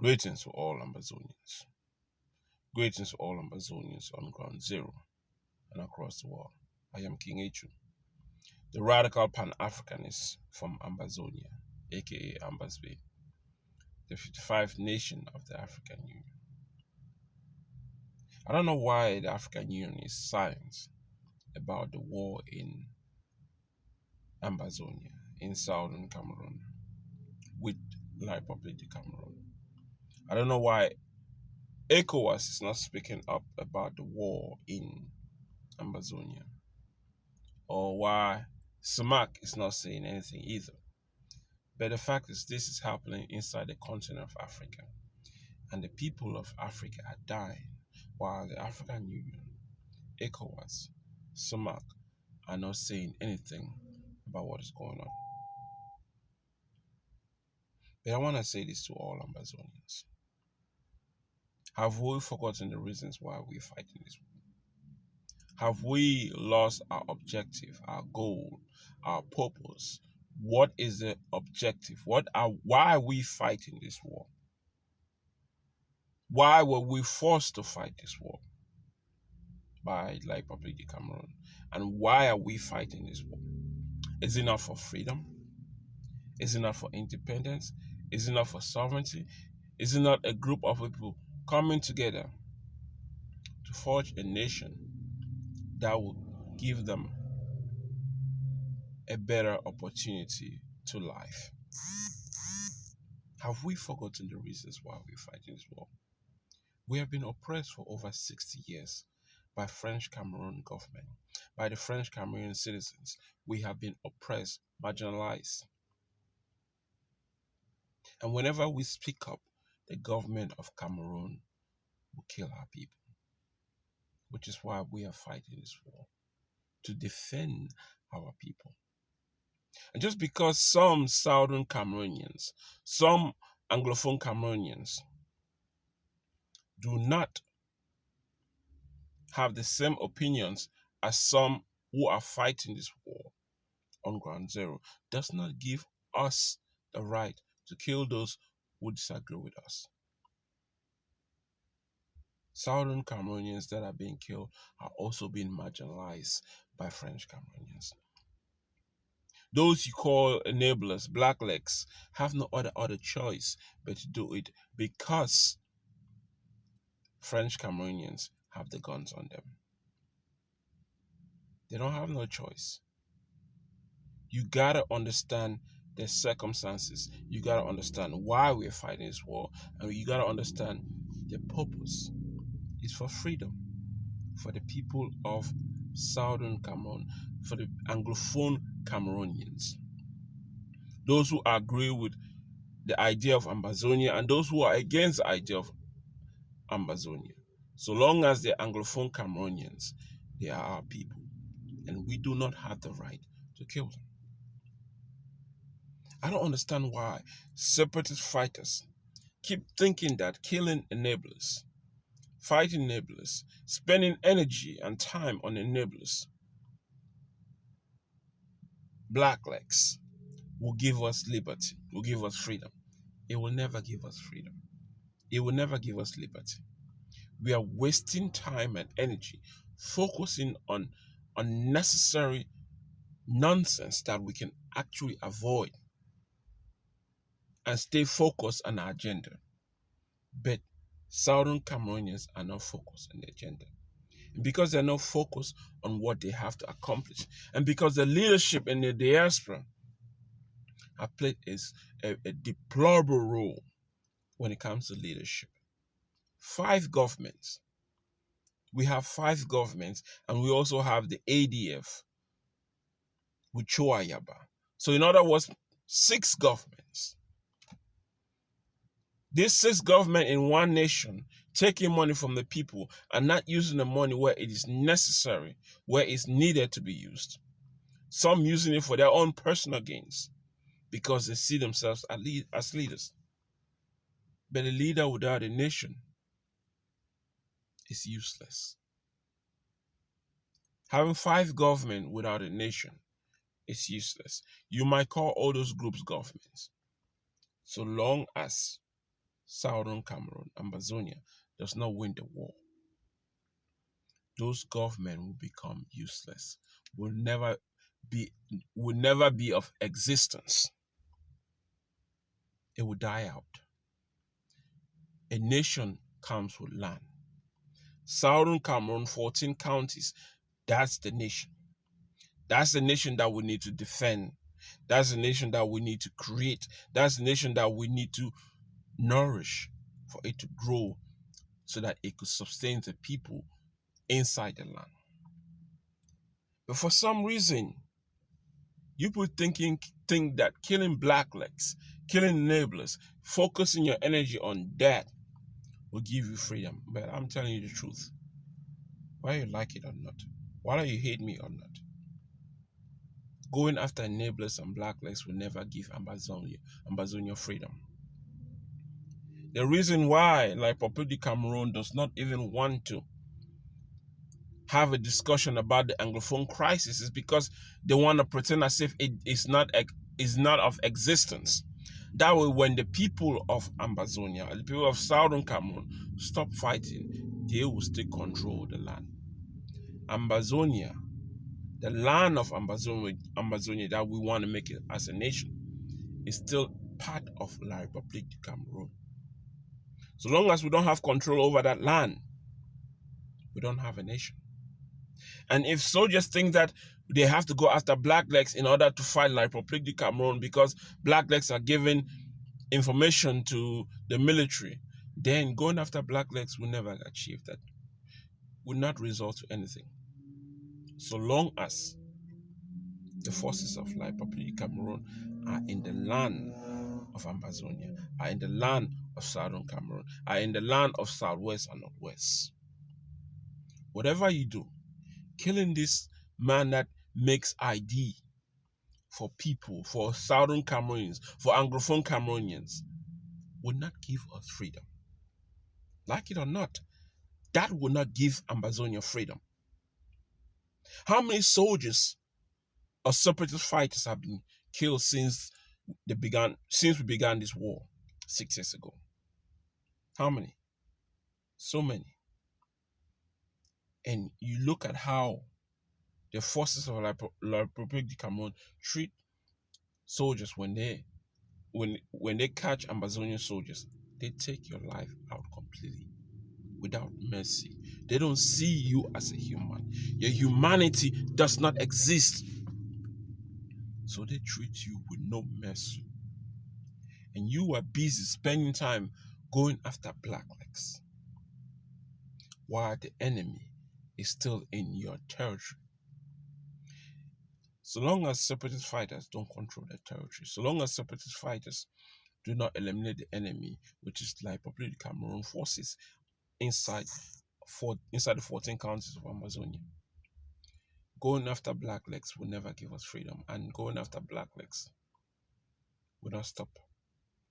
Greetings to all Ambazonians. Greetings to all Ambazonians on ground zero and across the world. I am King Echu, the radical Pan-Africanist from Ambazonia, aka Ambasbe, the 55th nation of the African Union. I don't know why the African Union is silent about the war in Ambazonia, in southern Cameroon, with the Republic of Cameroon. I don't know why ECOWAS is not speaking up about the war in Ambazonia, or why SMAC is not saying anything either. But the fact is, this is happening inside the continent of Africa, and the people of Africa are dying, while the African Union, ECOWAS, SMAC are not saying anything about what is going on. But I want to say this to all Ambazonians. Have we forgotten the reasons why we're fighting this war? Have we lost our objective, our goal, our purpose? What is the objective? Why are we fighting this war? Why were we forced to fight this war by the Republic of Cameroon? And why are we fighting this war? Is it not for freedom? Is it not for independence? Is it not for sovereignty? Is it not a group of people coming together to forge a nation that will give them a better opportunity to life? Have we forgotten the reasons why we're fighting this war? We have been oppressed for over 60 years by French Cameroon government, by the French Cameroon citizens. We have been oppressed, marginalized. And whenever we speak up, the government of Cameroon will kill our people, which is why we are fighting this war, to defend our people. And just because some Southern Cameroonians, some Anglophone Cameroonians do not have the same opinions as some who are fighting this war on ground zero, does not give us the right to kill those who disagree with us. Southern Cameroonians that are being killed are also being marginalized by French Cameroonians. Those you call enablers, blacklegs, have no other choice but to do it because French Cameroonians have the guns on them. They don't have no choice. You gotta understand the circumstances. You gotta understand why we're fighting this war, and you gotta understand the purpose. It's for freedom, for the people of Southern Cameroon, for the Anglophone Cameroonians, those who agree with the idea of Ambazonia and those who are against the idea of Ambazonia. So long as they're Anglophone Cameroonians, they are our people, and we do not have the right to kill them. I don't understand why separatist fighters keep thinking that killing enablers, fighting enablers, spending energy and time on enablers, blacklegs, will give us liberty, will give us freedom. It will never give us freedom. It will never give us liberty. We are wasting time and energy focusing on unnecessary nonsense that we can actually avoid and stay focused on our agenda. But Southern Cameroonians are not focused on the agenda. And because they're not focused on what they have to accomplish, and because the leadership in the diaspora have played a deplorable role when it comes to leadership. 5 governments. We have 5 governments, and we also have the ADF with Choayaba. So in other words, 6 governments. This 6 government in one nation taking money from the people and not using the money where it is necessary, where it's needed to be used. Some using it for their own personal gains because they see themselves as leaders. But a leader without a nation is useless. Having 5 governments without a nation is useless. You might call all those groups governments, so long as Southern Cameroon, Ambazonia, does not win the war, those governments will become useless, will never be will never be of existence. It will die out. A nation comes with land. Southern Cameroon, 14 counties, that's the nation. That's the nation that we need to defend. That's the nation that we need to create. That's the nation that we need to nourish for it to grow so that it could sustain the people inside the land. But for some reason, people think that killing blacklegs, killing enablers, focusing your energy on that will give you freedom. But I'm telling you the truth. Whether you like it or not, whether you hate me or not, going after enablers and blacklegs will never give Ambazonia freedom. The reason why, like Republic Cameroon, does not even want to have a discussion about the Anglophone crisis is because they want to pretend as if it is not of existence. That way, when the people of Ambazonia, the people of Southern Cameroon, stop fighting, they will still control the land. Ambazonia, the land of Ambazonia that we want to make it as a nation, is still part of La République du Cameroon. So long as we don't have control over that land, we don't have a nation. And if soldiers think that they have to go after blacklegs in order to fight La République du Cameroon because blacklegs are giving information to the military, then going after blacklegs will never achieve that, will not result to anything. So long as the forces of La République du Cameroon are in the land of Ambazonia, are in the land of Southern Cameroon, are in the land of Southwest and Northwest. Whatever you do, killing this man that makes ID for people, for Southern Cameroonians, for Anglophone Cameroonians, will not give us freedom. Like it or not, that will not give Ambazonia freedom. How many soldiers or separatist fighters have been killed since we began this war 6 years ago? How many? So many. And you look at how the forces of La République du Cameroon treat soldiers when they catch Ambazonian soldiers, they take your life out completely without mercy. They don't see you as a human. Your humanity does not exist. So they treat you with no mercy. And you are busy spending time going after blacklegs while the enemy is still in your territory. So long as separatist fighters don't control their territory, so long as separatist fighters do not eliminate the enemy, which is like Republic of Cameroon forces inside the 14 counties of Amazonia, going after blacklegs will never give us freedom, and going after blacklegs will not stop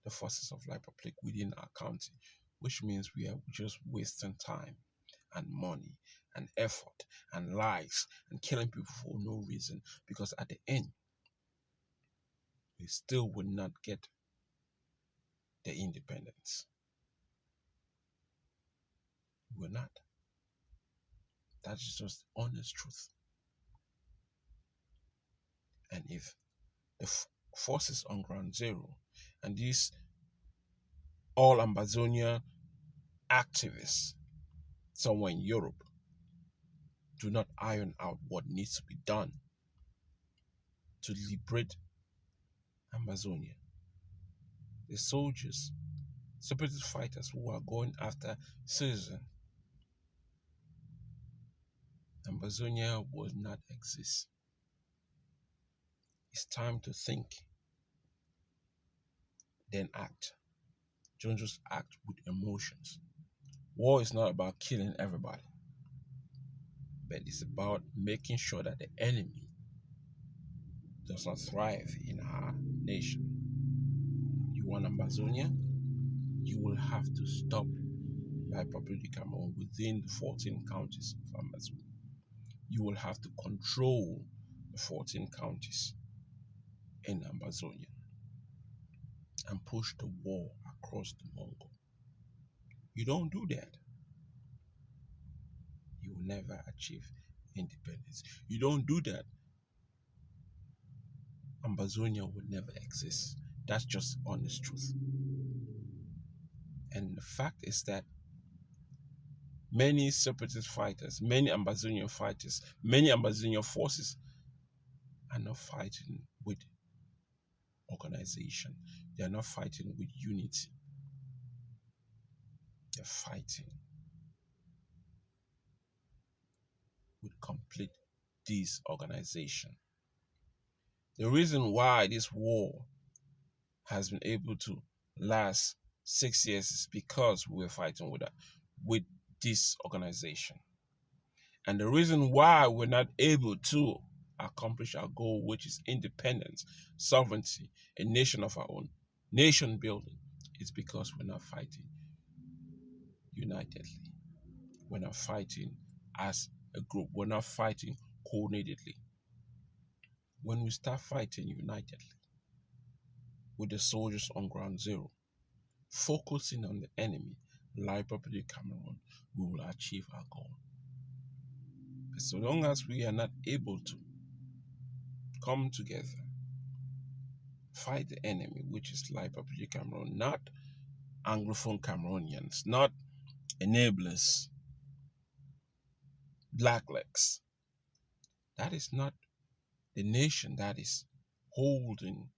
the forces of La République within our county, which means we are just wasting time and money and effort and lives and killing people for no reason, because at the end, we still will not get the independence. We will not. That's just the honest truth. And if the forces on ground zero and these all Ambazonia activists somewhere in Europe do not iron out what needs to be done to liberate Amazonia, the soldiers, separatist fighters who are going after citizens, Amazonia will not exist. It's time to think, then act. Don't just act with emotions. War is not about killing everybody, but it's about making sure that the enemy does not thrive in our nation. You want Amazonia? You will have to stop La République du Cameroon within the 14 counties of Amazonia. You will have to control the 14 counties in Amazonia and push the war across the Congo. You don't do that, you will never achieve independence. You don't do that, Ambazonia will never exist. That's just honest truth. And the fact is that many separatist fighters, many Ambazonian fighters, many Ambazonian forces are not fighting with organization. They are not fighting with unity. They're fighting with complete disorganization. The reason why this war has been able to last 6 years is because we're fighting with disorganization. And the reason why we're not able to accomplish our goal, which is independence, sovereignty, a nation of our own, nation building, is because we're not fighting unitedly. We're not fighting as a group. We're not fighting coordinatedly. When we start fighting unitedly with the soldiers on ground zero, focusing on the enemy, like Republic Cameroon, we will achieve our goal. But so long as we are not able to come together, fight the enemy, which is like Republic Cameroon, not Anglophone Cameroonians, not enablers, blacklegs. That is not the nation that is holding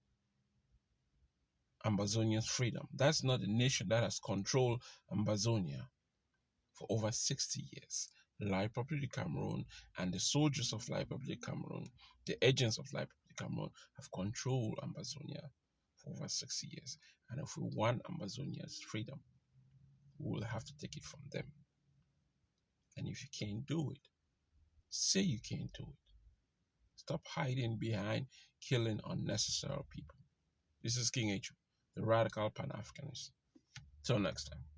Ambazonia's freedom. That's not the nation that has controlled Ambazonia for over 60 years. La Republic Cameroon and the soldiers of La Republic Cameroon, the agents of La Republic Cameroon, have controlled Ambazonia for over 60 years. And if we want Ambazonia's freedom, we will have to take it from them. And if you can't do it, say you can't do it. Stop hiding behind killing unnecessary people. This is King H, the radical Pan-Africanist. Till next time.